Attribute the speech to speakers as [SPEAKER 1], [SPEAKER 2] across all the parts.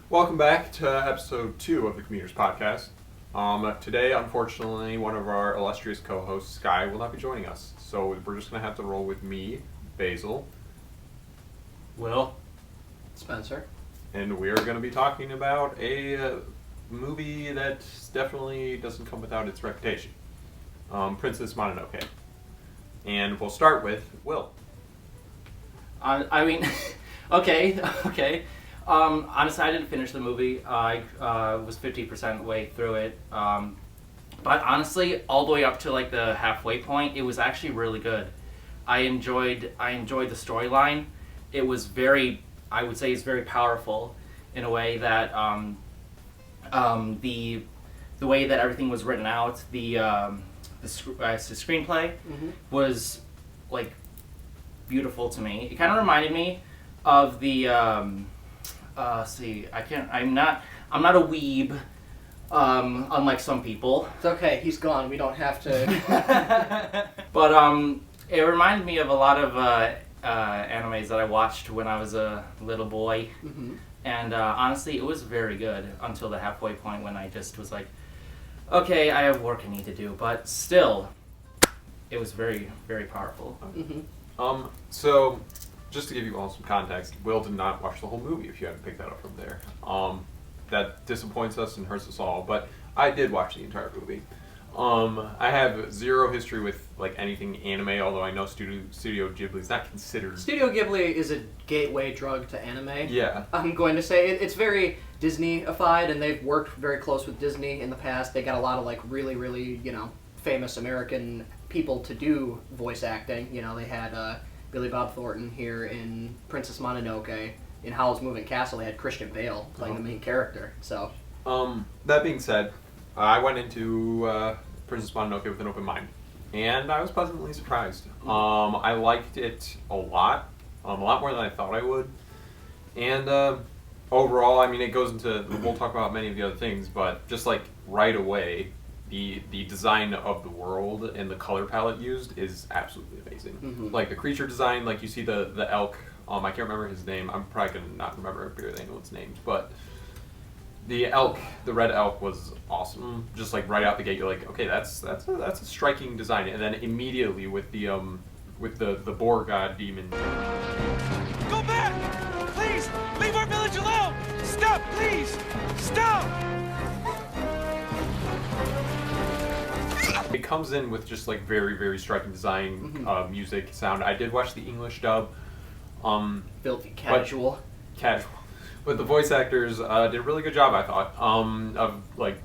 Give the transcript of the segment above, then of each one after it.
[SPEAKER 1] Welcome back to episode 2 of the Commuters Podcast. Today, unfortunately, one of our illustrious co-hosts, Sky, will not be joining us. So we're just going to have to roll with me, Basil,
[SPEAKER 2] Will,
[SPEAKER 3] Spencer.
[SPEAKER 1] and we're going to be talking about a movie that definitely doesn't come without its reputation. Princess Mononoke. And we'll start with Will.
[SPEAKER 2] okay. Honestly, I didn't finish the movie. I was 50% way through it. But honestly, all the way up to like the halfway point, it was actually really good. I enjoyed the storyline. It was I would say it's very powerful in a way that the way that everything was written out, the screenplay was like beautiful to me. It kind of reminded me of the I'm not a weeb, unlike some people.
[SPEAKER 3] It's okay, he's gone. We don't have to.
[SPEAKER 2] But it reminded me of a lot of animes that I watched when I was a little boy.
[SPEAKER 3] Mm-hmm.
[SPEAKER 2] And honestly, it was very good until the halfway point when I just was like, okay, I have work I need to do. But still, it was very, very powerful.
[SPEAKER 3] Mm-hmm.
[SPEAKER 1] So, just to give you all some context, Will did not watch the whole movie, if you hadn't picked that up from there. That disappoints us and hurts us all, but I did watch the entire movie. I have zero history with like anything anime, although I know Studio Ghibli is not considered.
[SPEAKER 3] Studio Ghibli is a gateway drug to anime.
[SPEAKER 1] Yeah.
[SPEAKER 3] I'm going to say it's very Disney-ified, and they've worked very close with Disney in the past. They got a lot of like really, really, famous American people to do voice acting. They had Billy Bob Thornton here in Princess Mononoke. In Howl's Moving Castle, they had Christian Bale playing the main character. So,
[SPEAKER 1] that being said, I went into Princess Mononoke with an open mind, and I was pleasantly surprised. I liked it a lot more than I thought I would, and overall, I mean, it goes into, we'll talk about many of the other things, but just like right away, the design of the world and the color palette used is absolutely amazing.
[SPEAKER 3] Mm-hmm.
[SPEAKER 1] Like the creature design, like you see the elk. I can't remember his name. I'm probably gonna not remember anyone's names, but the elk, the red elk, was awesome. Just like right out the gate, you're like, okay, that's a striking design. And then immediately with the boar god demon.
[SPEAKER 4] Go back! Please! Leave our village alone! Stop, please! Stop!
[SPEAKER 1] It comes in with just like very, very striking design, music, sound. I did watch the English dub.
[SPEAKER 3] filthy casual.
[SPEAKER 1] But the voice actors did a really good job, I thought, of like,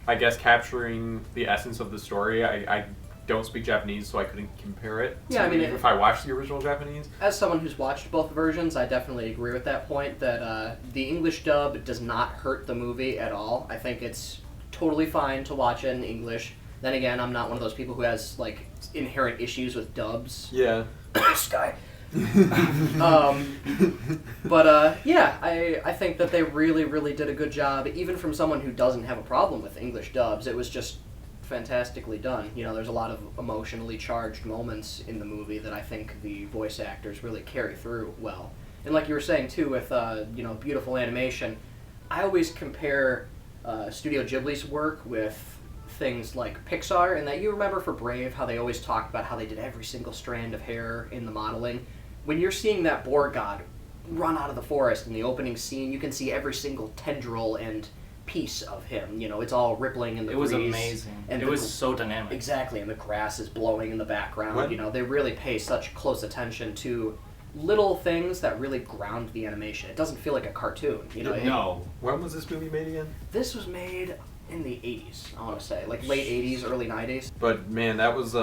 [SPEAKER 1] I guess capturing the essence of the story. I don't speak Japanese, so I couldn't compare it.
[SPEAKER 3] Yeah, I mean,
[SPEAKER 1] if I watched the original Japanese.
[SPEAKER 3] As someone who's watched both versions, I definitely agree with that point, that the English dub does not hurt the movie at all. I think it's totally fine to watch it in English. Then again, I'm not one of those people who has, like, inherent issues with dubs.
[SPEAKER 1] Yeah.
[SPEAKER 3] Sky. Yeah, I think that they really, really did a good job, even from someone who doesn't have a problem with English dubs. It was just fantastically done. There's a lot of emotionally charged moments in the movie that I think the voice actors really carry through well. And like you were saying, too, with, beautiful animation, I always compare Studio Ghibli's work with things like Pixar, and that you remember for Brave how they always talked about how they did every single strand of hair in the modeling. When you're seeing that boar god run out of the forest in the opening scene, you can see every single tendril and piece of him. It's all rippling in the breeze.
[SPEAKER 2] It was amazing. And it was so dynamic.
[SPEAKER 3] Exactly, and the grass is blowing in the background.
[SPEAKER 1] What?
[SPEAKER 3] They really pay such close attention to little things that really ground the animation. It doesn't feel like a cartoon.
[SPEAKER 2] No.
[SPEAKER 1] When was this movie made again?
[SPEAKER 3] This was made in the 80s, I want to say. Like late 80s, early 90s.
[SPEAKER 1] But man, that was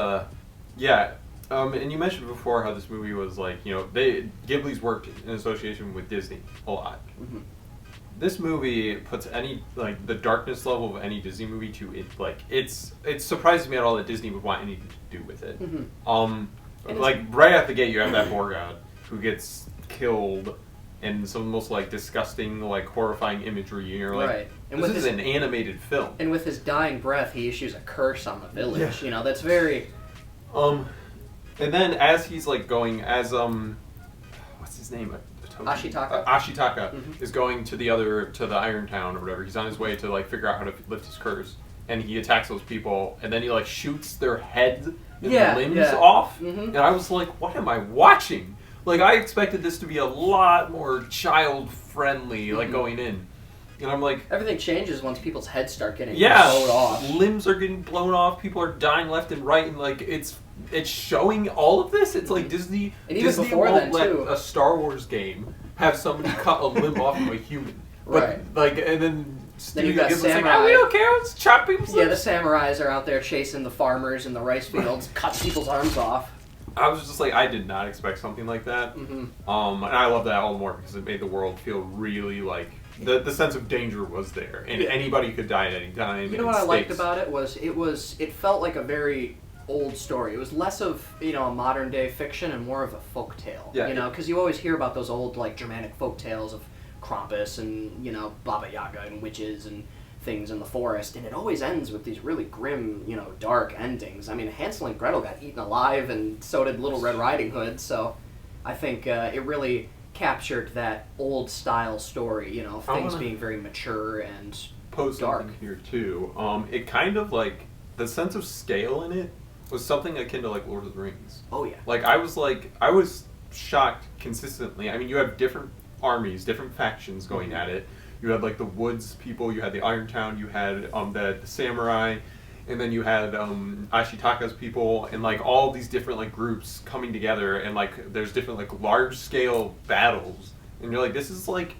[SPEAKER 1] yeah. And you mentioned before how this movie was like, Ghibli's worked in association with Disney a lot.
[SPEAKER 3] Mm-hmm.
[SPEAKER 1] This movie puts the darkness level of any Disney movie to it. Like, it surprises me at all that Disney would want anything to do with it.
[SPEAKER 3] Mm-hmm.
[SPEAKER 1] Right out the gate, you have that boar god who gets killed and some of the most like disgusting, like horrifying imagery. And you're like,
[SPEAKER 3] right. And
[SPEAKER 1] this is an animated film.
[SPEAKER 3] And with his dying breath, he issues a curse on the village. Yeah. That's very.
[SPEAKER 1] And then as he's like going, as what's his name? Ashitaka
[SPEAKER 3] Mhm.
[SPEAKER 1] is going to the Iron Town or whatever. He's on his way to like figure out how to lift his curse, and he attacks those people, and then he like shoots their heads and limbs off.
[SPEAKER 3] Mhm.
[SPEAKER 1] And I was like, what am I watching? Like, I expected this to be a lot more child friendly, like going in. And I'm like,
[SPEAKER 3] everything changes once people's heads start getting blown
[SPEAKER 1] yeah,
[SPEAKER 3] off.
[SPEAKER 1] limbs are getting blown off. People are dying left and right, and like it's showing all of this. It's like Disney.
[SPEAKER 3] And even
[SPEAKER 1] Disney
[SPEAKER 3] before
[SPEAKER 1] won't
[SPEAKER 3] then,
[SPEAKER 1] let
[SPEAKER 3] too.
[SPEAKER 1] a Star Wars game have somebody cut a limb off of a human. But,
[SPEAKER 3] Right.
[SPEAKER 1] like, and then
[SPEAKER 3] Then you've got
[SPEAKER 1] Studio Ghibli's like,
[SPEAKER 3] samurai.
[SPEAKER 1] oh, we don't care. Let's chop people's
[SPEAKER 3] Yeah, the
[SPEAKER 1] limbs.
[SPEAKER 3] samurais are out there chasing the farmers in the rice fields, cut people's arms off.
[SPEAKER 1] I was just like, I did not expect something like that.
[SPEAKER 3] Mhm.
[SPEAKER 1] And I love that all the more because it made the world feel really like the sense of danger was there, and anybody could die at any time.
[SPEAKER 3] You know what I liked about it was it felt like a very old story. It was less of a modern day fiction and more of a folk tale.
[SPEAKER 1] Yeah,
[SPEAKER 3] because you always hear about those old like Germanic folk tales of Krampus and Baba Yaga and witches and things in the forest, and it always ends with these really grim, dark endings. I mean, Hansel and Gretel got eaten alive, and so did Little Red Riding Hood. So I think it really captured that old style story. Things being very mature and
[SPEAKER 1] Pose
[SPEAKER 3] dark.
[SPEAKER 1] something here too. It kind of like the sense of scale in it was something akin to like Lord of the Rings.
[SPEAKER 3] Oh yeah.
[SPEAKER 1] Like I was shocked consistently. I mean, you have different armies, different factions going at it. You had like the woods people, you had the Iron Town, you had the samurai, and then you had Ashitaka's people, and like all these different like groups coming together, and like there's different like large scale battles, and you're like, this is like,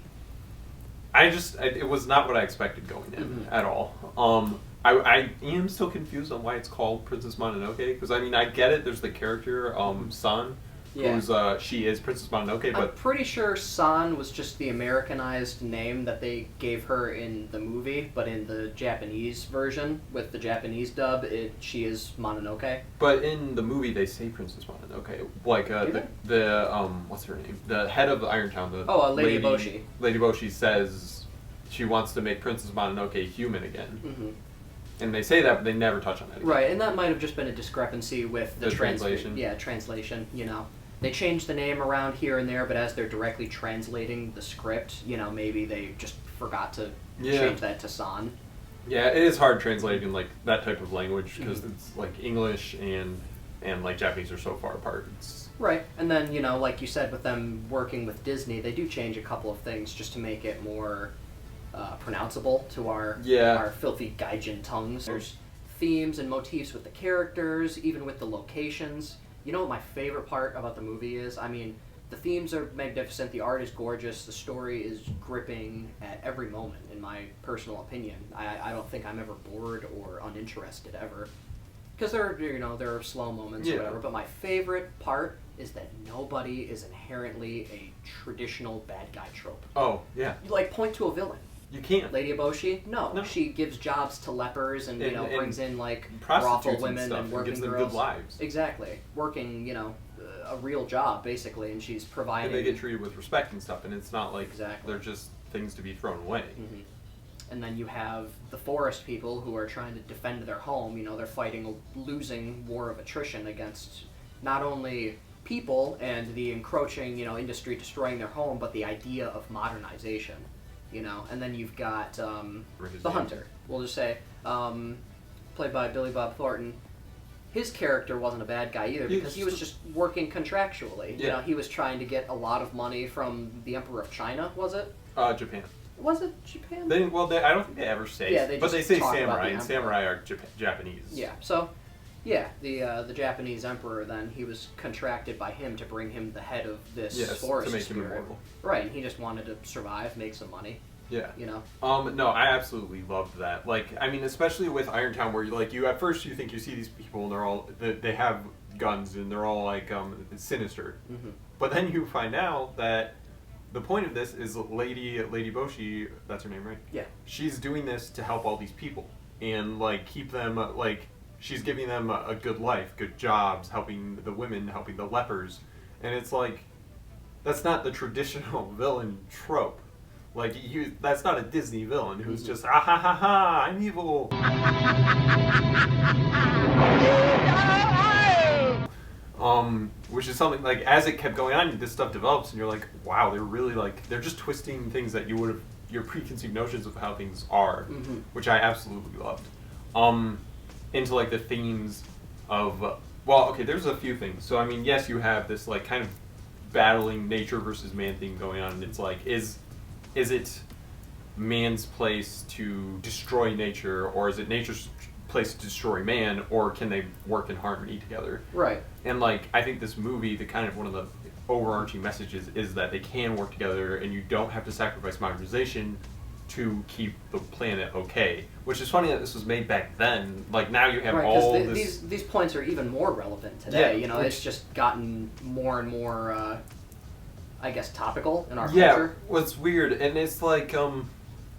[SPEAKER 1] it was not what I expected going in at all. I am still confused on why it's called Princess Mononoke, because I mean I get it. There's the character San, who's she is Princess Mononoke, but
[SPEAKER 3] I'm pretty sure San was just the Americanized name that they gave her in the movie, but in the Japanese version with the Japanese dub, she is Mononoke.
[SPEAKER 1] But in the movie, they say Princess Mononoke. Like the what's her name? The head of the Iron Town.
[SPEAKER 3] Lady Eboshi.
[SPEAKER 1] Lady Eboshi says she wants to make Princess Mononoke human again.
[SPEAKER 3] Mm-hmm.
[SPEAKER 1] And they say that, but they never touch on that again.
[SPEAKER 3] Right, and that might have just been a discrepancy with the
[SPEAKER 1] translation.
[SPEAKER 3] Yeah, translation. They changed the name around here and there, but as they're directly translating the script, maybe they just forgot to change that to San.
[SPEAKER 1] Yeah, it is hard translating like that type of language because it's like English and like Japanese are so far apart.
[SPEAKER 3] Right, and then like you said, with them working with Disney, they do change a couple of things just to make it more pronounceable to our filthy gaijin tongues. There's themes and motifs with the characters, even with the locations. You know what my favorite part about the movie is? I mean, the themes are magnificent, the art is gorgeous, the story is gripping at every moment, in my personal opinion. I don't think I'm ever bored or uninterested ever. Because there are slow moments or whatever, but my favorite part is that nobody is inherently a traditional bad guy trope.
[SPEAKER 1] Oh, yeah.
[SPEAKER 3] Like, point to a villain.
[SPEAKER 1] You can't.
[SPEAKER 3] Lady Eboshi? No. She gives jobs to lepers and brings in, like, brothel women and working
[SPEAKER 1] gives them
[SPEAKER 3] girls.
[SPEAKER 1] good lives.
[SPEAKER 3] Exactly. Working, a real job, basically, and she's providing...
[SPEAKER 1] And they get treated with respect and stuff, and it's not like they're just things to be thrown away.
[SPEAKER 3] Mm-hmm. And then you have the forest people who are trying to defend their home. They're fighting a losing war of attrition against not only people and the encroaching, industry destroying their home, but the idea of modernization. And then you've got the hunter, we'll just say, played by Billy Bob Thornton. His character wasn't a bad guy either because he was just working contractually.
[SPEAKER 1] Yeah.
[SPEAKER 3] He was trying to get a lot of money from the Emperor of China, was it?
[SPEAKER 1] Japan.
[SPEAKER 3] Was it Japan?
[SPEAKER 1] I don't think they ever say.
[SPEAKER 3] Yeah,
[SPEAKER 1] but they say
[SPEAKER 3] talk about
[SPEAKER 1] samurai,
[SPEAKER 3] the
[SPEAKER 1] and
[SPEAKER 3] emperor.
[SPEAKER 1] samurai are Japanese.
[SPEAKER 3] Yeah, so, the Japanese emperor then, he was contracted by him to bring him the head of this forest
[SPEAKER 1] to make
[SPEAKER 3] spirit.
[SPEAKER 1] him immortal.
[SPEAKER 3] Right, and he just wanted to survive, make some money.
[SPEAKER 1] Yeah.
[SPEAKER 3] No,
[SPEAKER 1] I absolutely loved that. Like, I mean, especially with Irontown, where you at first you think you see these people and they're all they have guns and they're all like sinister, but then you find out that the point of this is Lady Boshi, that's her name, right?
[SPEAKER 3] Yeah.
[SPEAKER 1] She's doing this to help all these people and like keep them like she's giving them a good life, good jobs, helping the women, helping the lepers, and it's like that's not the traditional villain trope. Like, that's not a Disney villain who's just, ah ha ha ha, I'm evil. Which is something like as it kept going on, this stuff develops, and you're like, wow, they're really like they're just twisting things that you would have your preconceived notions of how things are, which I absolutely loved. Into like the themes of well, okay, there's a few things. So I mean, yes, you have this like kind of battling nature versus man thing going on, and it's like is it man's place to destroy nature, or is it nature's place to destroy man, or can they work in harmony together?
[SPEAKER 3] Right.
[SPEAKER 1] And like I think this movie, the kind of one of the overarching messages is that they can work together, and you don't have to sacrifice modernization to keep the planet okay. Which is funny that this was made back then. Like now you have
[SPEAKER 3] Right,
[SPEAKER 1] all
[SPEAKER 3] because these points are even more relevant today.
[SPEAKER 1] Yeah,
[SPEAKER 3] You know,
[SPEAKER 1] which-
[SPEAKER 3] it's just gotten more and more, I guess, topical in our
[SPEAKER 1] yeah.
[SPEAKER 3] culture.
[SPEAKER 1] What's weird, and it's like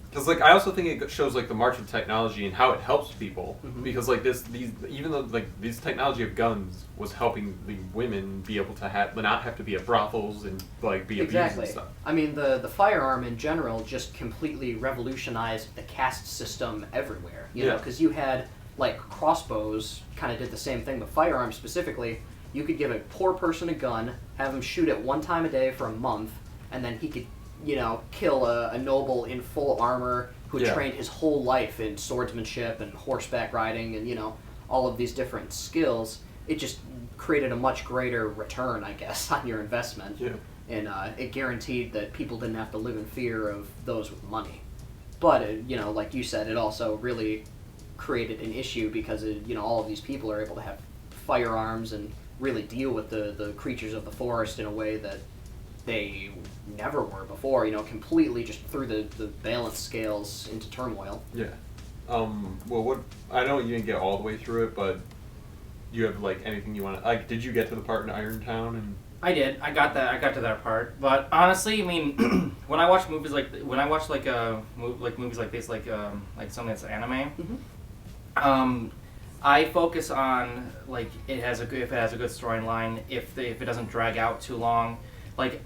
[SPEAKER 1] because like I also think it shows like the march of technology and how it helps people, because like these even though like this technology of guns was helping the women be able to not have to be at brothels and like be abused
[SPEAKER 3] Exactly.
[SPEAKER 1] and stuff.
[SPEAKER 3] I mean, the firearm in general just completely revolutionized the caste system everywhere. You know,
[SPEAKER 1] Yeah.
[SPEAKER 3] because you had like crossbows, kind of did the same thing, but firearms specifically, you could give a poor person a gun, have him shoot it one time a day for a month, and then he could, you know, kill a noble in full armor who had
[SPEAKER 1] Yeah.
[SPEAKER 3] trained his whole life in swordsmanship and horseback riding and, you know, all of these different skills. It just created a much greater return, I guess, on your investment.
[SPEAKER 1] Yeah.
[SPEAKER 3] And it guaranteed that people didn't have to live in fear of those with money. But, you know, like you said, it also really created an issue because, you know, all of these people are able to have firearms and really deal with the creatures of the forest in a way that they never were before, you know, completely just threw the balance scales into turmoil.
[SPEAKER 1] Yeah. Well, what I know you didn't get all the way through it, but you have like anything you want to like? Did you get to the part in Irontown and?
[SPEAKER 2] I did. I got to that part. But honestly, I mean, when I watch movies like movies like this, like something that's anime, I focus on like if it has a good storyline, if it doesn't drag out too long, like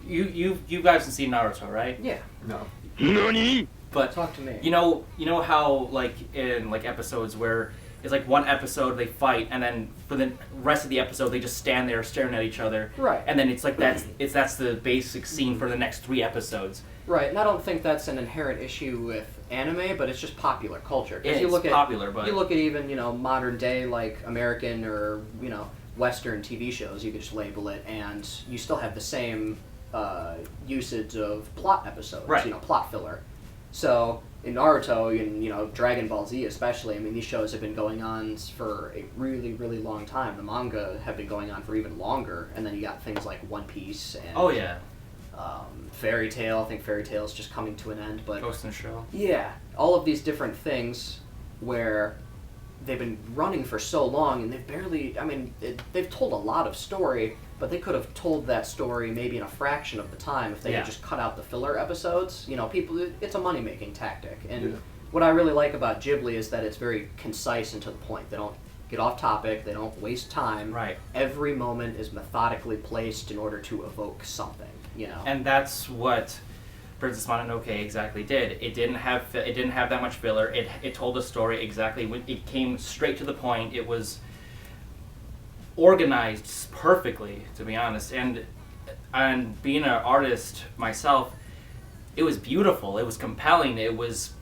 [SPEAKER 2] you guys have seen Naruto, right?
[SPEAKER 3] Yeah.
[SPEAKER 1] No.
[SPEAKER 4] NANI?
[SPEAKER 2] But
[SPEAKER 3] Talk to me.
[SPEAKER 2] you know how like in like episodes where it's like one episode they fight and then for the rest of the episode they just stand there staring at each other.
[SPEAKER 3] Right.
[SPEAKER 2] And then it's like that's the basic scene for the next 3 episodes.
[SPEAKER 3] Right, and I don't think that's an inherent issue with anime, but it's just popular culture. 'Cause
[SPEAKER 2] It's
[SPEAKER 3] you look
[SPEAKER 2] popular,
[SPEAKER 3] at,
[SPEAKER 2] but
[SPEAKER 3] you look at even, you know, modern day like American or, you know, Western TV shows, you could just label it, and you still have the same usage of plot episodes,
[SPEAKER 2] Right.
[SPEAKER 3] you know, plot filler. So in Naruto and, you know, Dragon Ball Z especially, I mean, these shows have been going on for a really, really long time. The manga have been going on for even longer, and then you got things like One Piece and
[SPEAKER 2] oh yeah,
[SPEAKER 3] Fairy Tail. I think Fairy Tail is just coming to an end, but
[SPEAKER 2] Ghost in the Shell.
[SPEAKER 3] yeah, all of these different things where they've been running for so long and they've barely, I mean, they've told a lot of story, but they could have told that story maybe in a fraction of the time if they
[SPEAKER 2] Yeah.
[SPEAKER 3] had just cut out the filler episodes. You know, it's a money-making tactic. And
[SPEAKER 1] Yeah.
[SPEAKER 3] what I really like about Ghibli is that it's very concise and to the point. They don't get off topic, they don't waste time.
[SPEAKER 2] Right.
[SPEAKER 3] Every moment is methodically placed in order to evoke something, you know.
[SPEAKER 2] And that's what Princess Mononoke exactly did. It didn't have that much filler. It told a story exactly. It came straight to the point. It was organized perfectly, to be honest. And being an artist myself, it was beautiful. It was compelling. It was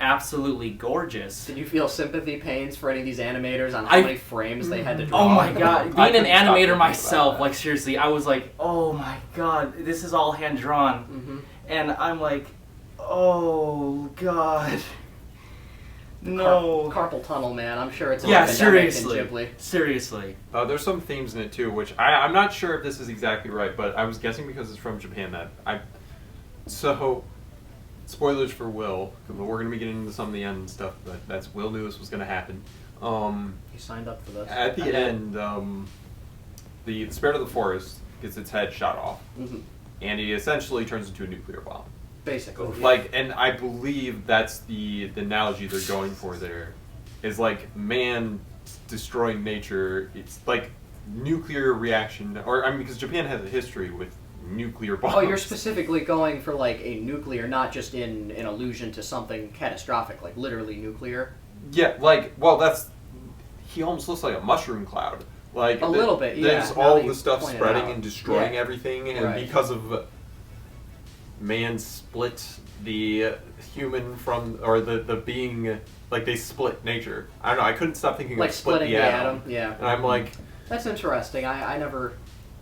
[SPEAKER 2] absolutely gorgeous.
[SPEAKER 3] Did you feel sympathy pains for any of these animators on how
[SPEAKER 2] I-
[SPEAKER 3] many frames they had to draw?
[SPEAKER 2] Oh my god,
[SPEAKER 1] I
[SPEAKER 2] being an
[SPEAKER 1] couldn't stop thinking
[SPEAKER 2] animator
[SPEAKER 1] about
[SPEAKER 2] myself,
[SPEAKER 1] that.
[SPEAKER 2] like seriously, I was like, oh my god, this is all hand drawn.
[SPEAKER 3] Mhm.
[SPEAKER 2] And I'm like, oh god. No.
[SPEAKER 3] Carpal tunnel, man. I'm sure it's an
[SPEAKER 2] Yeah,
[SPEAKER 3] epidemic
[SPEAKER 2] seriously.
[SPEAKER 3] in Ghibli.
[SPEAKER 2] Seriously.
[SPEAKER 1] There's some themes in it too, which I'm not sure if this is exactly right, but I was guessing because it's from Japan that so spoilers for Will, because we're gonna be getting into some of the end stuff, but that's Will knew this was gonna happen.
[SPEAKER 3] He signed up for this.
[SPEAKER 1] At the end, the spirit of the forest gets its head shot off,
[SPEAKER 3] Mhm.
[SPEAKER 1] and he essentially turns into a nuclear bomb.
[SPEAKER 3] Basically.
[SPEAKER 1] Like, and I believe that's the analogy they're going for there, is like man destroying nature. It's like nuclear reaction, or I mean, because Japan has a history with nuclear bombs.
[SPEAKER 3] Oh, you're specifically going for like a nuclear, not just in an allusion to something catastrophic, like literally nuclear.
[SPEAKER 1] Yeah, like, well, he almost looks like a mushroom cloud. Like
[SPEAKER 3] A little bit, yeah,
[SPEAKER 1] There's
[SPEAKER 3] now
[SPEAKER 1] all
[SPEAKER 3] that you
[SPEAKER 1] the stuff
[SPEAKER 3] point it
[SPEAKER 1] spreading
[SPEAKER 3] out.
[SPEAKER 1] and destroying
[SPEAKER 3] Yeah.
[SPEAKER 1] everything, and
[SPEAKER 3] Right.
[SPEAKER 1] because of man split the human from, or the being, like they split nature. I don't know. I couldn't stop thinking
[SPEAKER 3] Like
[SPEAKER 1] of split
[SPEAKER 3] splitting
[SPEAKER 1] the
[SPEAKER 3] the
[SPEAKER 1] atom.
[SPEAKER 3] atom, yeah.
[SPEAKER 1] And I'm like,
[SPEAKER 3] That's interesting. I never.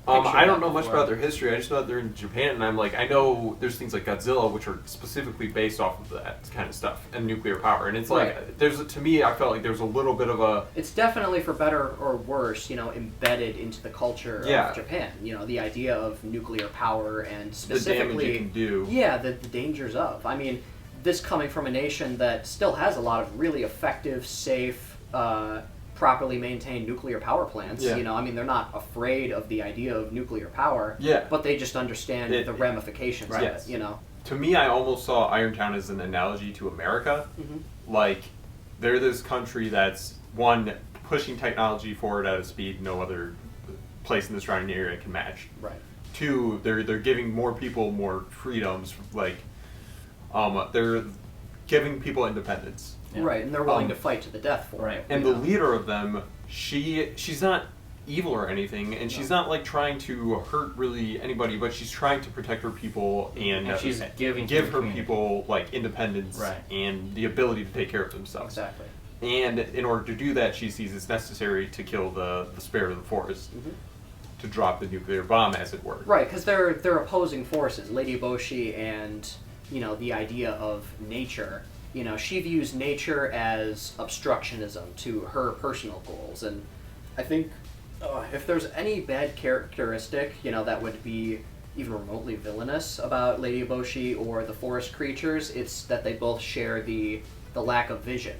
[SPEAKER 1] I don't know
[SPEAKER 3] that
[SPEAKER 1] much
[SPEAKER 3] before.
[SPEAKER 1] about their history. I just know that they're in Japan, and I'm like, I know there's things like Godzilla, which are specifically based off of that kind of stuff and nuclear power. And it's like,
[SPEAKER 3] Right.
[SPEAKER 1] to me, I felt like there was a little bit of a,
[SPEAKER 3] It's definitely, for better or worse, embedded into the culture
[SPEAKER 1] Yeah.
[SPEAKER 3] of Japan. The idea of nuclear power and
[SPEAKER 1] the damage
[SPEAKER 3] specifically,
[SPEAKER 1] it can do.
[SPEAKER 3] yeah, the dangers of. I mean, this coming from a nation that still has a lot of really effective, safe, properly maintained nuclear power plants.
[SPEAKER 1] Yeah.
[SPEAKER 3] I mean, they're not afraid of the idea of nuclear power.
[SPEAKER 1] Yeah.
[SPEAKER 3] But they just understand the ramifications
[SPEAKER 1] Right.
[SPEAKER 3] of it.
[SPEAKER 1] To me, I almost saw Irontown as an analogy to America. Like, they're this country that's, one, pushing technology forward at a speed no other place in the surrounding area can match.
[SPEAKER 3] Right.
[SPEAKER 1] Two, they're giving more people more freedoms. Like, they're giving people independence.
[SPEAKER 2] Yeah.
[SPEAKER 3] Right, and they're willing
[SPEAKER 1] Um,
[SPEAKER 3] to fight to the death for
[SPEAKER 2] right.
[SPEAKER 3] it.
[SPEAKER 1] And the leader of them, she's not evil or anything, and she's not like trying to hurt really anybody, but she's trying to protect her people and
[SPEAKER 2] she's giving to
[SPEAKER 1] give
[SPEAKER 2] the
[SPEAKER 1] her
[SPEAKER 2] community.
[SPEAKER 1] people like independence
[SPEAKER 2] Right.
[SPEAKER 1] and the ability to take care of themselves.
[SPEAKER 3] Exactly.
[SPEAKER 1] And in order to do that, she sees it's necessary to kill the spirit of the forest, to drop the nuclear bomb, as it were.
[SPEAKER 3] Right, because they're opposing forces. Lady Boshi and the idea of nature. She views nature as obstructionism to her personal goals, and I think if there's any bad characteristic that would be even remotely villainous about Lady Boshi or the forest creatures, it's that they both share the lack of vision.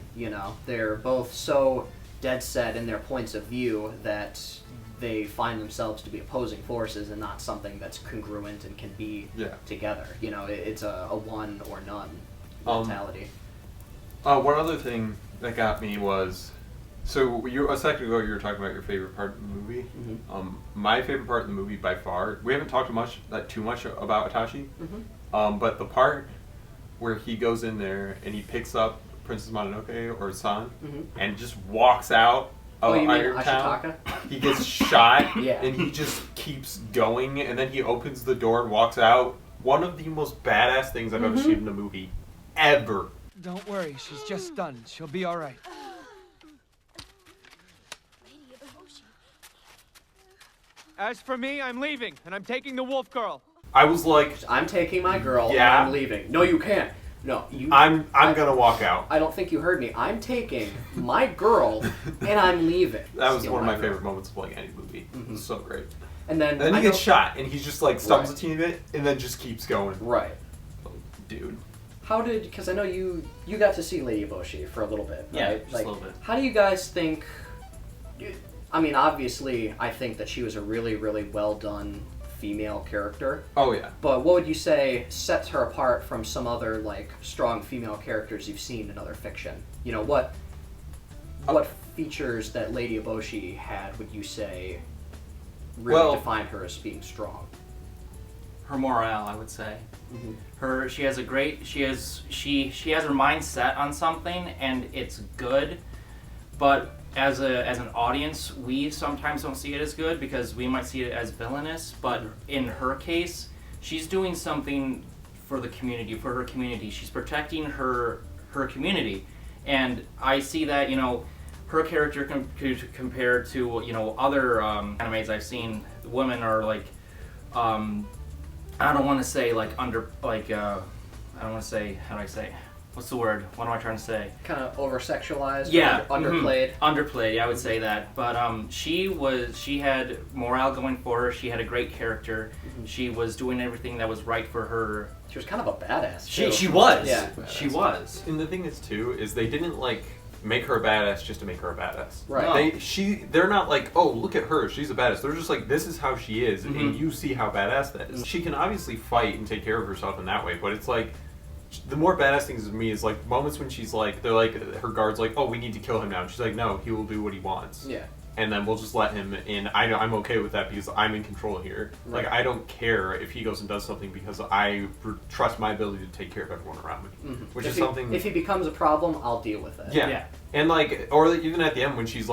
[SPEAKER 3] They're both so dead set in their points of view that they find themselves to be opposing forces and not something that's congruent and can be together. It's a one or none mentality.
[SPEAKER 1] One other thing that got me was, so a second ago you were talking about your favorite part of the movie. My favorite part of the movie by far, we haven't talked too much about Itachi, but the part where he goes in there and he picks up Princess Mononoke or San and just walks out of
[SPEAKER 3] you mean
[SPEAKER 1] Irontown.
[SPEAKER 3] Ashitaka?
[SPEAKER 1] He gets shot
[SPEAKER 3] Yeah.
[SPEAKER 1] and he just keeps going, and then he opens the door and walks out. One of the most badass things I've ever seen in a movie ever.
[SPEAKER 4] Don't worry, she's just stunned. She'll be all right. As for me, I'm leaving, and I'm taking the wolf girl.
[SPEAKER 1] I was like,
[SPEAKER 3] I'm taking my girl
[SPEAKER 1] Yeah.
[SPEAKER 3] and I'm leaving. No, you can't. No, you.
[SPEAKER 1] I'm gonna walk out.
[SPEAKER 3] I don't think you heard me. I'm taking my girl and I'm leaving.
[SPEAKER 1] That was
[SPEAKER 3] Steal
[SPEAKER 1] one of my
[SPEAKER 3] girl.
[SPEAKER 1] favorite moments of like any movie. It was so great.
[SPEAKER 3] And then,
[SPEAKER 1] And then
[SPEAKER 3] I
[SPEAKER 1] he gets
[SPEAKER 3] know-
[SPEAKER 1] shot, and he just like stumbles
[SPEAKER 3] Right.
[SPEAKER 1] a teeny bit, and then just keeps going.
[SPEAKER 3] Right.
[SPEAKER 1] Dude.
[SPEAKER 3] How did? Because I know you got to see Lady Boshi for a little bit.
[SPEAKER 2] Yeah,
[SPEAKER 3] Right?
[SPEAKER 2] just a little bit.
[SPEAKER 3] How do you guys think? I mean, obviously, I think that she was a really, really well done female character.
[SPEAKER 1] Oh yeah.
[SPEAKER 3] But what would you say sets her apart from some other like strong female characters you've seen in other fiction? What features that Lady Eboshi had would you say really define her as being strong?
[SPEAKER 2] Her morale, I would say. She has her mind set on something, and it's good, but as an audience, we sometimes don't see it as good because we might see it as villainous. But in her case, she's doing something for the community, for her community. She's protecting her community, and I see that her character compared to other animes I've seen. Women are like. I don't want to say I don't want to say, how do I say, what's the word? What am I trying to say?
[SPEAKER 3] Kind of over-sexualized?
[SPEAKER 2] Yeah.
[SPEAKER 3] Or underplayed?
[SPEAKER 2] Underplayed, yeah, I would say that. But she had morale going for her. She had a great character. She was doing everything that was right for her.
[SPEAKER 3] She was kind of a badass, too.
[SPEAKER 2] She was.
[SPEAKER 3] Yeah.
[SPEAKER 2] She was.
[SPEAKER 1] And the thing is too, is they didn't make her a badass just to make her a badass.
[SPEAKER 3] Right.
[SPEAKER 1] They're not like, oh, look at her, she's a badass. They're just like, this is how she is, and you see how badass that is. She can obviously fight and take care of herself in that way, but it's like, the more badass things to me is like moments when she's like, they're like, her guard's like, oh, we need to kill him now. And she's like, no, he will do what he wants.
[SPEAKER 3] Yeah.
[SPEAKER 1] And then we'll just let him in. I'm okay with that because I'm in control here.
[SPEAKER 3] Right.
[SPEAKER 1] Like, I don't care if he goes and does something because I trust my ability to take care of everyone around me. Which is something...
[SPEAKER 3] If he becomes a problem, I'll deal with it.
[SPEAKER 1] Yeah.
[SPEAKER 2] Yeah.
[SPEAKER 1] And or even at the end when she's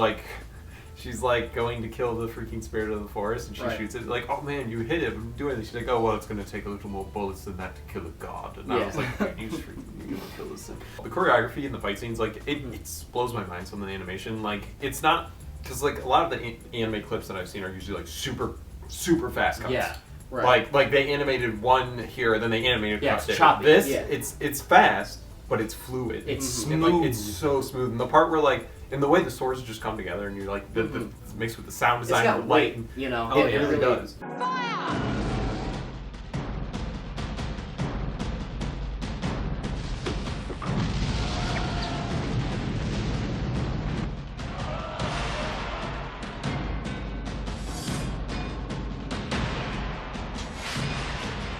[SPEAKER 1] she's like going to kill the freaking spirit of the forest, and she shoots it. Like, oh man, you hit it. I'm doing it. She's like, oh well, it's gonna take a little more bullets than that to kill a god. And I was like, dude, you freaking gonna kill this thing. The choreography and the fight scenes, like, it blows my mind. Some of the animation, like, it's not because like a lot of the anime clips that I've seen are usually like super fast cuts.
[SPEAKER 3] Yeah. Right.
[SPEAKER 1] Like they animated one here, then they animated cut there.
[SPEAKER 3] Choppy.
[SPEAKER 1] This,
[SPEAKER 3] yeah.
[SPEAKER 1] it's fast, but it's fluid.
[SPEAKER 2] It's
[SPEAKER 1] smooth.
[SPEAKER 2] smooth.
[SPEAKER 1] It's so smooth. And the part where like, in the way the swords just come together, and you're like, the mixed with the sound design,
[SPEAKER 3] It's got
[SPEAKER 1] and the light,
[SPEAKER 3] weight, you know.
[SPEAKER 1] oh, it really does.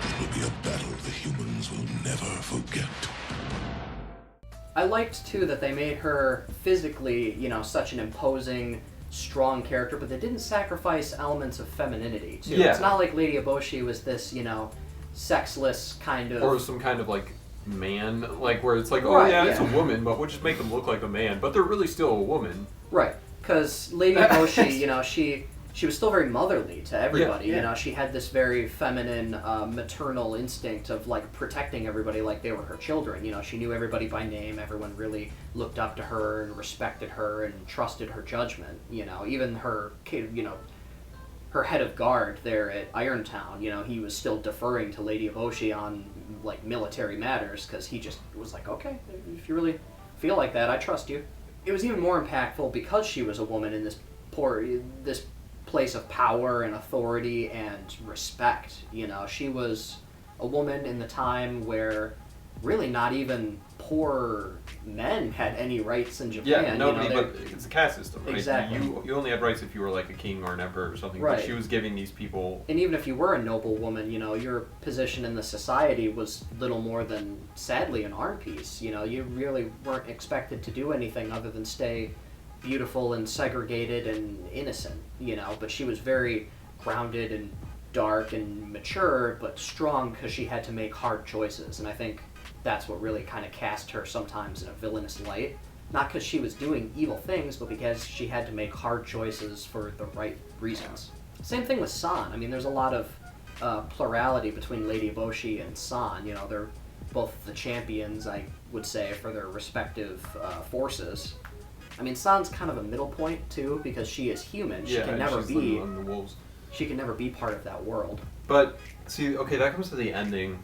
[SPEAKER 5] It will be a battle the humans will never forget.
[SPEAKER 3] I liked too that they made her physically, you know, such an imposing, strong character, but they didn't sacrifice elements of femininity too.
[SPEAKER 1] Yeah.
[SPEAKER 3] It's not like Lady Eboshi was this, you know, sexless kind of.
[SPEAKER 1] Or some kind of like man, like where it's like, oh
[SPEAKER 3] Right,
[SPEAKER 1] yeah, it's a
[SPEAKER 3] yeah.
[SPEAKER 1] woman, but we'll just make them look like a man, but they're really still a woman.
[SPEAKER 3] Right, because Lady Eboshi, you know, she was still very motherly to everybody.
[SPEAKER 1] Yeah.
[SPEAKER 3] You know, she had this very feminine, maternal instinct of like protecting everybody like they were her children. You know, she knew everybody by name. Everyone really looked up to her and respected her and trusted her judgment. You know, even her kid, you know, her head of guard there at Irontown. You know, he was still deferring to Lady Eboshi on like military matters because he just was like, okay, if you really feel like that, I trust you. It was even more impactful because she was a woman in this place of power and authority and respect. You know, she was a woman in the time where really not even poor men had any rights in Japan.
[SPEAKER 1] Yeah, nobody,
[SPEAKER 3] you know,
[SPEAKER 1] but it's a caste system, right?
[SPEAKER 3] Exactly.
[SPEAKER 1] You only had rights if you were like a king or an emperor or something,
[SPEAKER 3] Right.
[SPEAKER 1] but she was giving these people...
[SPEAKER 3] and even if you were a noble woman, you know, your position in the society was little more than, sadly, an arm piece. You know, you really weren't expected to do anything other than stay beautiful and segregated and innocent, you know, but she was very grounded and dark and mature, but strong because she had to make hard choices, and I think that's what really kind of cast her sometimes in a villainous light. Not because she was doing evil things, but because she had to make hard choices for the right reasons. Same thing with San. I mean, there's a lot of plurality between Lady Eboshi and San. You know, they're both the champions, I would say, for their respective forces. I mean, San's kind of a middle point too, because she is human. She can never
[SPEAKER 1] she's
[SPEAKER 3] be.
[SPEAKER 1] on the wolves.
[SPEAKER 3] She can never be part of that world.
[SPEAKER 1] But see, okay, that comes to the ending,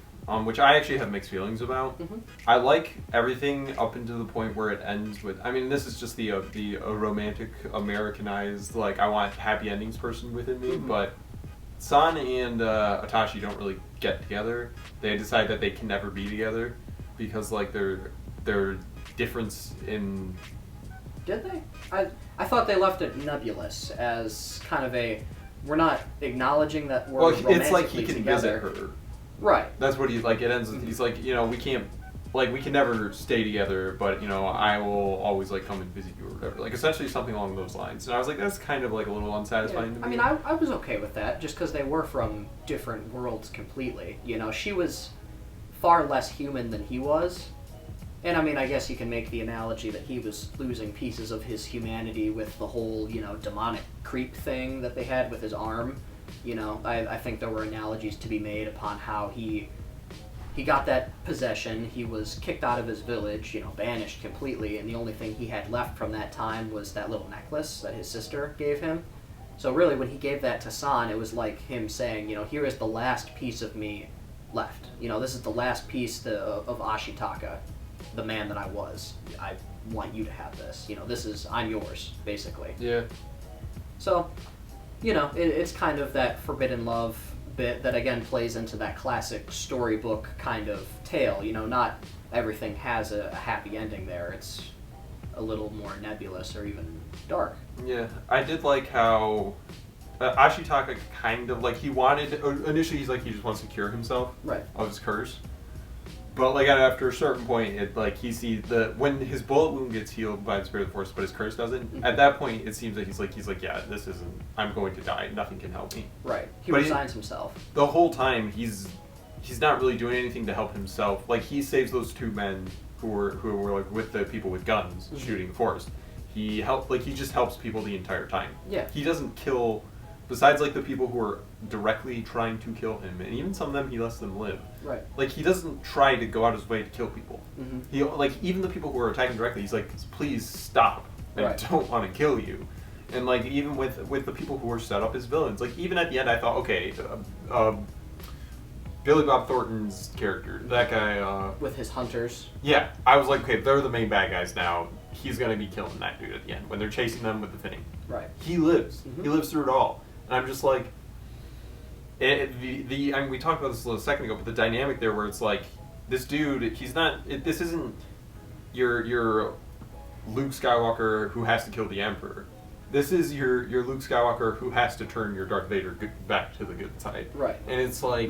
[SPEAKER 1] which I actually have mixed feelings about.
[SPEAKER 3] Mhm.
[SPEAKER 1] I like everything up until the point where it ends with. I mean, this is just the romantic Americanized, like, I want happy endings person within me.
[SPEAKER 3] Mhm.
[SPEAKER 1] But San and Atashi don't really get together. They decide that they can never be together because like their difference in.
[SPEAKER 3] Did they? I thought they left it nebulous as kind of a, we're not acknowledging that we're
[SPEAKER 1] Well,
[SPEAKER 3] romantically
[SPEAKER 1] it's like he can
[SPEAKER 3] together.
[SPEAKER 1] visit her.
[SPEAKER 3] Right.
[SPEAKER 1] That's what he like. It ends. With, he's like, you know, we can't, like, we can never stay together, but you know, I will always like come and visit you or whatever. Like, essentially something along those lines. And I was like, that's kind of like a little unsatisfying to me.
[SPEAKER 3] I mean, I was okay with that just because they were from different worlds completely. You know, she was far less human than he was. And I mean, I guess you can make the analogy that he was losing pieces of his humanity with the whole, you know, demonic creep thing that they had with his arm. You know, I think there were analogies to be made upon how he got that possession, he was kicked out of his village, you know, banished completely, and the only thing he had left from that time was that little necklace that his sister gave him. So really, when he gave that to San, it was like him saying, you know, here is the last piece of me left. You know, this is the last piece of Ashitaka, the man that I was. I want you to have this. You know, I'm yours, basically.
[SPEAKER 1] Yeah.
[SPEAKER 3] So, you know, it's kind of that forbidden love bit that again plays into that classic storybook kind of tale. You know, not everything has a happy ending there. It's a little more nebulous or even dark.
[SPEAKER 1] Yeah, I did like how Ashitaka kind of like he wanted initially. He's like he just wants to cure himself
[SPEAKER 3] Right.
[SPEAKER 1] of his curse. But like after a certain point, it like he sees when his bullet wound gets healed by the spirit of the force, but his curse doesn't.
[SPEAKER 3] Mhm.
[SPEAKER 1] At that point, it seems like he's like, yeah, this isn't. I'm going to die. Nothing can help me.
[SPEAKER 3] Right. He
[SPEAKER 1] But
[SPEAKER 3] resigns himself.
[SPEAKER 1] The whole time, he's not really doing anything to help himself. Like he saves those two men who were like with the people with guns
[SPEAKER 3] Mhm.
[SPEAKER 1] shooting the forest. He just helps people the entire time.
[SPEAKER 3] Yeah.
[SPEAKER 1] He doesn't kill, besides like the people who are directly trying to kill him, and even some of them he lets them live.
[SPEAKER 3] Right.
[SPEAKER 1] Like he doesn't try to go out his way to kill people.
[SPEAKER 3] Mhm.
[SPEAKER 1] He like even the people who are attacking directly, he's like, please stop. I
[SPEAKER 3] Right.
[SPEAKER 1] don't want to kill you. And like even with the people who were set up as villains, like even at the end I thought, okay, Billy Bob Thornton's character, that guy.
[SPEAKER 3] With his hunters.
[SPEAKER 1] Yeah, I was like, okay, they're the main bad guys now. He's gonna be killing that dude at the end when they're chasing them with the finning.
[SPEAKER 3] Right.
[SPEAKER 1] He lives.
[SPEAKER 3] Mhm.
[SPEAKER 1] He lives through it all, and I'm just like, I mean, we talked about this a little second ago, but the dynamic there, where it's like, this dude, he's not. This isn't your Luke Skywalker who has to kill the Emperor. This is your Luke Skywalker who has to turn your Darth Vader back to the good side.
[SPEAKER 3] Right.
[SPEAKER 1] And it's like,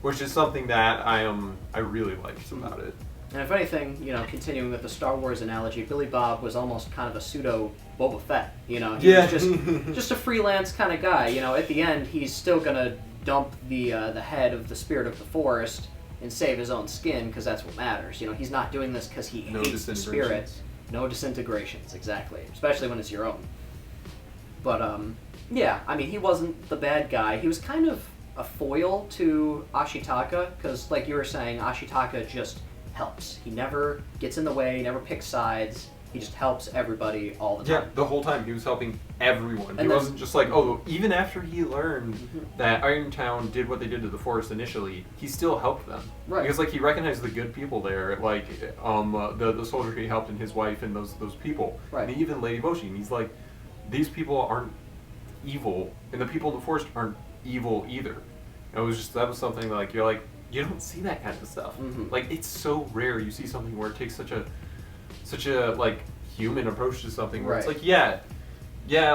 [SPEAKER 1] which is something that I really liked about it.
[SPEAKER 3] And if anything, continuing with the Star Wars analogy, Billy Bob was almost kind of a pseudo Boba Fett. He was just a freelance kind of guy. At the end, he's still gonna dump the head of the spirit of the forest and save his own skin because that's what matters. He's not doing this because he hates the spirit. No disintegrations, exactly. Especially when it's your own. But yeah, I mean, he wasn't the bad guy. He was kind of a foil to Ashitaka because, like you were saying, Ashitaka just helps. He never gets in the way, never picks sides. He just helps everybody all the time.
[SPEAKER 1] Yeah, the whole time he was helping everyone. He
[SPEAKER 3] And
[SPEAKER 1] wasn't just like, oh, even after he learned that Irontown did what they did to the forest initially, he still helped them.
[SPEAKER 3] Right.
[SPEAKER 1] Because like he recognized the good people there, like the soldier he helped and his wife and those people.
[SPEAKER 3] Right.
[SPEAKER 1] And even Lady Boshi, and he's like, these people aren't evil, and the people in the forest aren't evil either. And it was that was something like you're like, you don't see that kind of stuff.
[SPEAKER 3] Mhm.
[SPEAKER 1] Like it's so rare you see something where it takes such a like human approach to something where it's
[SPEAKER 3] Right.
[SPEAKER 1] like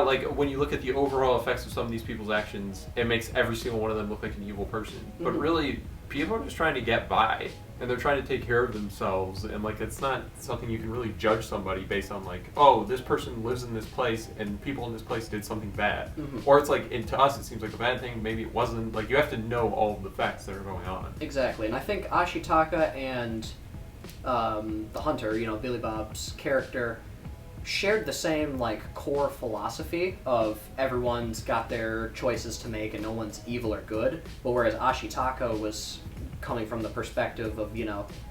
[SPEAKER 1] like when you look at the overall effects of some of these people's actions, it makes every single one of them look like an evil person. But
[SPEAKER 3] Mhm.
[SPEAKER 1] really, people are just trying to get by, and they're trying to take care of themselves, and like it's not something you can really judge somebody based on like, oh, this person lives in this place and people in this place did something bad.
[SPEAKER 3] Mhm.
[SPEAKER 1] Or it's like, and to us it seems like a bad thing, maybe it wasn't. Like you have to know all of the facts that are going on.
[SPEAKER 3] Exactly, and I think Ashitaka and the hunter, Billy Bob's character, shared the same like core philosophy of everyone's got their choices to make and no one's evil or good. But whereas Ashitaka was coming from the perspective of,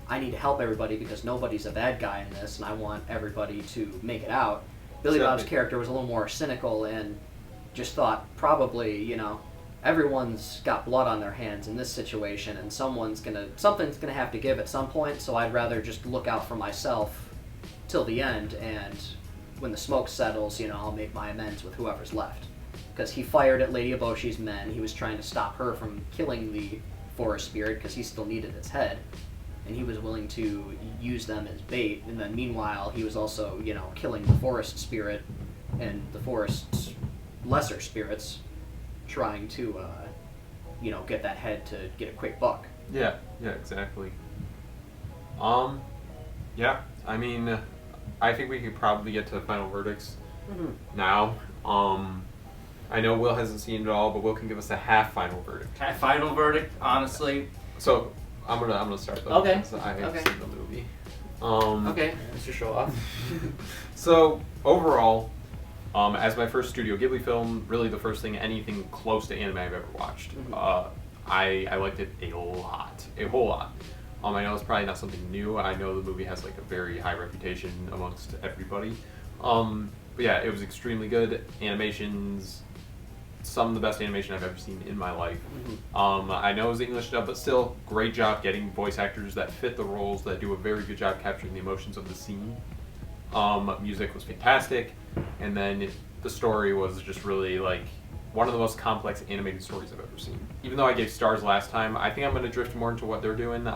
[SPEAKER 3] I need to help everybody because nobody's a bad guy in this and I want everybody to make it out. Billy Bob's character was a little more cynical and just thought probably, everyone's got blood on their hands in this situation and something's gonna have to give at some point, so I'd rather just look out for myself till the end, and when the smoke settles, I'll make my amends with whoever's left. Because he fired at Lady Eboshi's men, he was trying to stop her from killing the forest spirit because he still needed its head, and he was willing to use them as bait, and then meanwhile he was also, killing the forest spirit and the forest's lesser spirits, trying to, get that head to get a quick buck.
[SPEAKER 1] Yeah, exactly. Yeah, I mean, I think we could probably get to final verdicts now. I know Will hasn't seen it all, but Will can give us a half final verdict.
[SPEAKER 2] Final verdict, honestly.
[SPEAKER 1] So I'm gonna start though.
[SPEAKER 2] Okay.
[SPEAKER 1] Because I haven't
[SPEAKER 2] Okay.
[SPEAKER 1] seen the movie.
[SPEAKER 2] Okay, Mr. Show Off.
[SPEAKER 1] So overall, as my first Studio Ghibli film, really the first thing, anything close to anime I've ever watched. I liked it a lot, a whole lot. I know it's probably not something new. I know the movie has like a very high reputation amongst everybody. But yeah, it was extremely good. Animations, some of the best animation I've ever seen in my life. I know it was English dub, but still, great job getting voice actors that fit the roles, that do a very good job capturing the emotions of the scene. Music was fantastic, and then the story was just really like one of the most complex animated stories I've ever seen. Even though I gave stars last time, I think I'm going to drift more into what they're doing.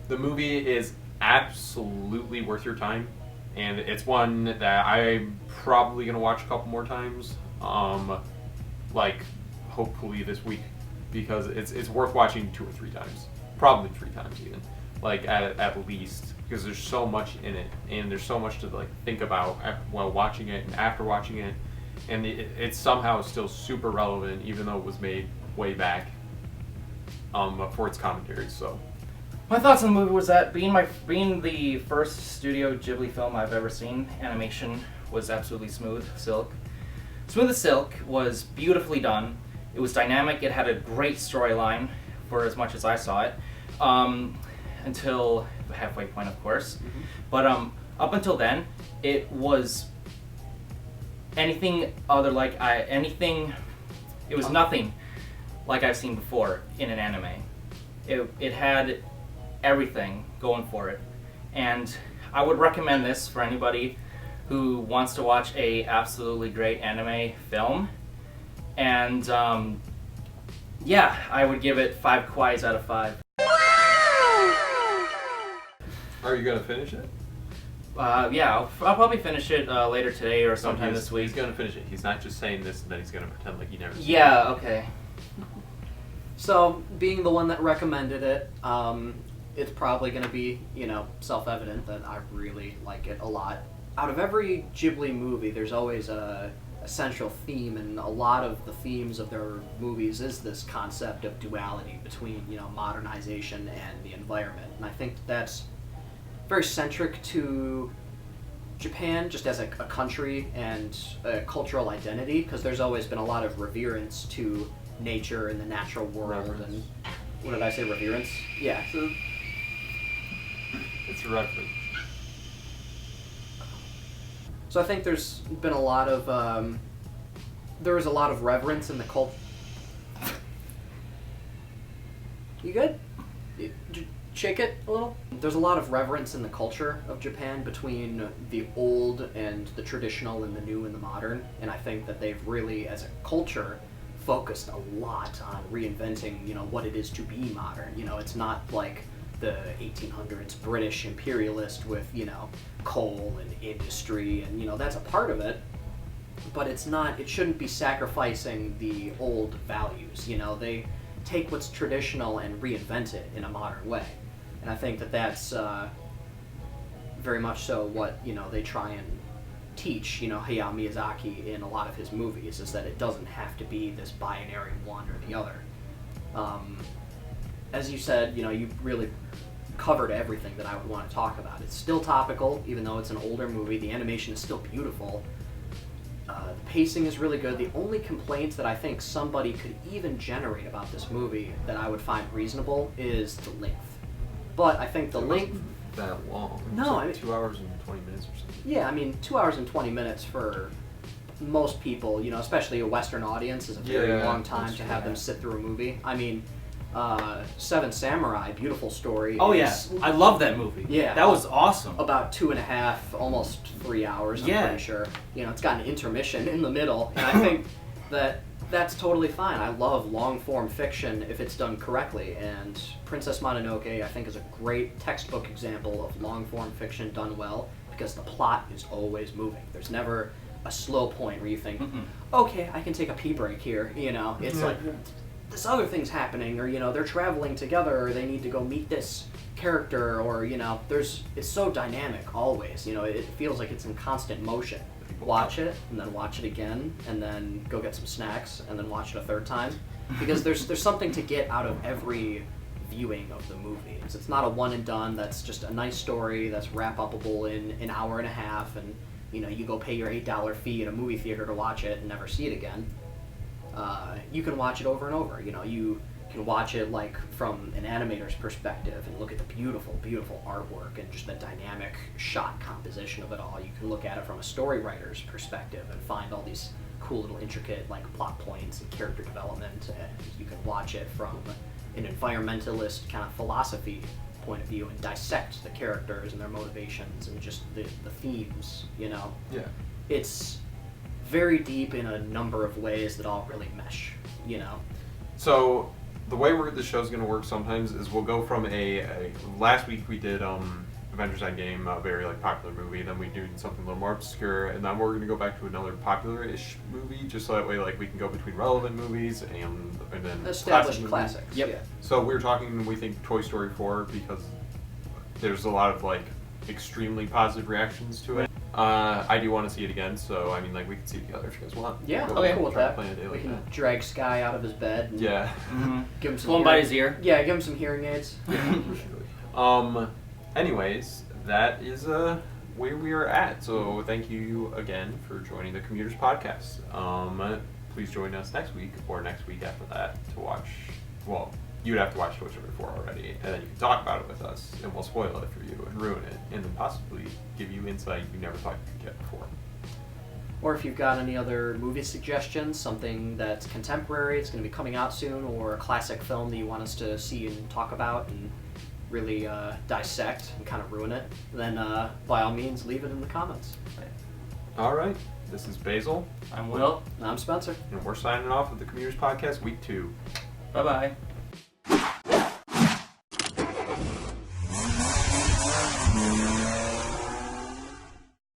[SPEAKER 1] The movie is absolutely worth your time, and it's one that I'm probably going to watch a couple more times, like hopefully this week, because it's worth watching 2 or 3 times, probably 3 times even, like at least, because there's so much in it, and there's so much to like think about while watching it and after watching it, and it somehow is still super relevant even though it was made way back for its commentary. So
[SPEAKER 2] My thoughts on the movie was that being the first Studio Ghibli film I've ever seen, animation was absolutely smooth silk. Smooth as Silk was beautifully done. It was dynamic. It had a great storyline for as much as I saw it, until the halfway point, of course.
[SPEAKER 3] Mm-hmm.
[SPEAKER 2] But up until then, it was anything other like anything. It was nothing like I've seen before in an anime. It had everything going for it, and I would recommend this for anybody who wants to watch a absolutely great anime film. And yeah, I would give it 5 kwais out of 5.
[SPEAKER 1] Are you gonna finish it?
[SPEAKER 2] Yeah, I'll probably finish it later today or sometime this week.
[SPEAKER 1] He's gonna finish it. He's not just saying this and then he's gonna pretend like he never.
[SPEAKER 2] Yeah, okay.
[SPEAKER 3] So, being the one that recommended it, it's probably going to be, self-evident that I really like it a lot. Out of every Ghibli movie, there's always a central theme, and a lot of the themes of their movies is this concept of duality between, modernization and the environment. And I think that's very centric to Japan, just as a country and a cultural identity, because there's always been a lot of reverence to nature and the natural world.
[SPEAKER 1] Reverence.
[SPEAKER 3] And what did I say, reverence? Yeah. So,
[SPEAKER 1] It's a reference.
[SPEAKER 3] so I think there's been a lot of there is a lot of reverence in the cult. You good? Shake it a little. There's a lot of reverence in the culture of Japan between the old and the traditional and the new and the modern, and I think that they've really, as a culture, focused a lot on reinventing, what it is to be modern. It's not like the 1800s British imperialist with, coal and industry, and, that's a part of it, but it shouldn't be sacrificing the old values. They take what's traditional and reinvent it in a modern way. And I think that that's very much so what, they try and teach, Hayao Miyazaki in a lot of his movies, is that it doesn't have to be this binary one or the other. As you said, you really covered everything that I would want to talk about. It's still topical, even though it's an older movie. The animation is still beautiful. The pacing is really good. The only complaints that I think somebody could even generate about this movie that I would find reasonable is the length. But I think the length...
[SPEAKER 1] That long. It was
[SPEAKER 3] No,
[SPEAKER 1] like
[SPEAKER 3] I mean-
[SPEAKER 1] 2 hours and 20 minutes or something.
[SPEAKER 3] Yeah, 2 hours and 20 minutes for most people, especially a Western audience, is a very
[SPEAKER 1] Yeah,
[SPEAKER 3] long time
[SPEAKER 1] that's
[SPEAKER 3] to
[SPEAKER 1] true.
[SPEAKER 3] have them sit through a movie. Seven Samurai, beautiful story.
[SPEAKER 2] Oh yeah,
[SPEAKER 3] is
[SPEAKER 2] I love that movie.
[SPEAKER 3] Yeah.
[SPEAKER 2] That was awesome.
[SPEAKER 3] about 2.5, almost 3 hours, I'm
[SPEAKER 2] Yeah.
[SPEAKER 3] pretty sure. It's got an intermission in the middle, and I think that that's totally fine. I love long-form fiction if it's done correctly, and Princess Mononoke, I think, is a great textbook example of long-form fiction done well, because the plot is always moving. There's never a slow point where you think, okay, I can take a pee break here, It's like, this other thing's happening, or, they're traveling together, or they need to go meet this character, or, it's so dynamic always, it feels like it's in constant motion. Watch it, and then watch it again, and then go get some snacks, and then watch it a third time, because there's something to get out of every viewing of the movie. It's not a one and done. That's just a nice story that's wrap-upable in an hour and a half, and you go pay your $8 fee at a movie theater to watch it and never see it again. You can watch it over and over. You can watch it like from an animator's perspective and look at the beautiful, beautiful artwork and just the dynamic shot composition of it all. You can look at it from a story writer's perspective and find all these cool little intricate plot points and character development, and you can watch it from an environmentalist kind of philosophy point of view and dissect the characters and their motivations and just the themes.
[SPEAKER 1] Yeah.
[SPEAKER 3] It's very deep in a number of ways that all really mesh.
[SPEAKER 1] So the way the show's going to work sometimes is we'll go from a last week we did Avengers Endgame, a very popular movie, then we do something a little more obscure, and then we're going to go back to another popular-ish movie, just so that way we can go between relevant movies and then
[SPEAKER 3] Established
[SPEAKER 1] movies.
[SPEAKER 3] classics.
[SPEAKER 2] Yep.
[SPEAKER 3] Yeah.
[SPEAKER 1] So we were talking, we think Toy Story 4, because there's a lot of extremely positive reactions to it. I do want to see it again, so we can see it together if you guys want.
[SPEAKER 3] Yeah,
[SPEAKER 1] We'll
[SPEAKER 3] I'm cool with
[SPEAKER 1] try to
[SPEAKER 3] that.
[SPEAKER 1] plan a day
[SPEAKER 3] We
[SPEAKER 1] like
[SPEAKER 3] can
[SPEAKER 1] that.
[SPEAKER 3] drag Sky out of his bed and
[SPEAKER 1] Yeah.
[SPEAKER 3] give him some
[SPEAKER 2] Pull him by
[SPEAKER 3] hearing-
[SPEAKER 2] his ear.
[SPEAKER 3] Yeah, give him some hearing aids.
[SPEAKER 1] Anyways, that is where we are at. So thank you again for joining the Commuters Podcast. Please join us next week or next week after that to watch. Well, you'd have to watch Toy Story 4 already, and then you can talk about it with us, and we'll spoil it for you and ruin it, and then possibly give you insight you never thought you could get before.
[SPEAKER 3] Or if you've got any other movie suggestions, something that's contemporary, it's going to be coming out soon, or a classic film that you want us to see and talk about and really dissect and kind of ruin it, then by all means leave it in the comments.
[SPEAKER 1] All right, this is Basil.
[SPEAKER 2] I'm Will.
[SPEAKER 3] And I'm Spencer.
[SPEAKER 1] And we're signing off with the Commuters Podcast Week 2.
[SPEAKER 2] Bye-bye.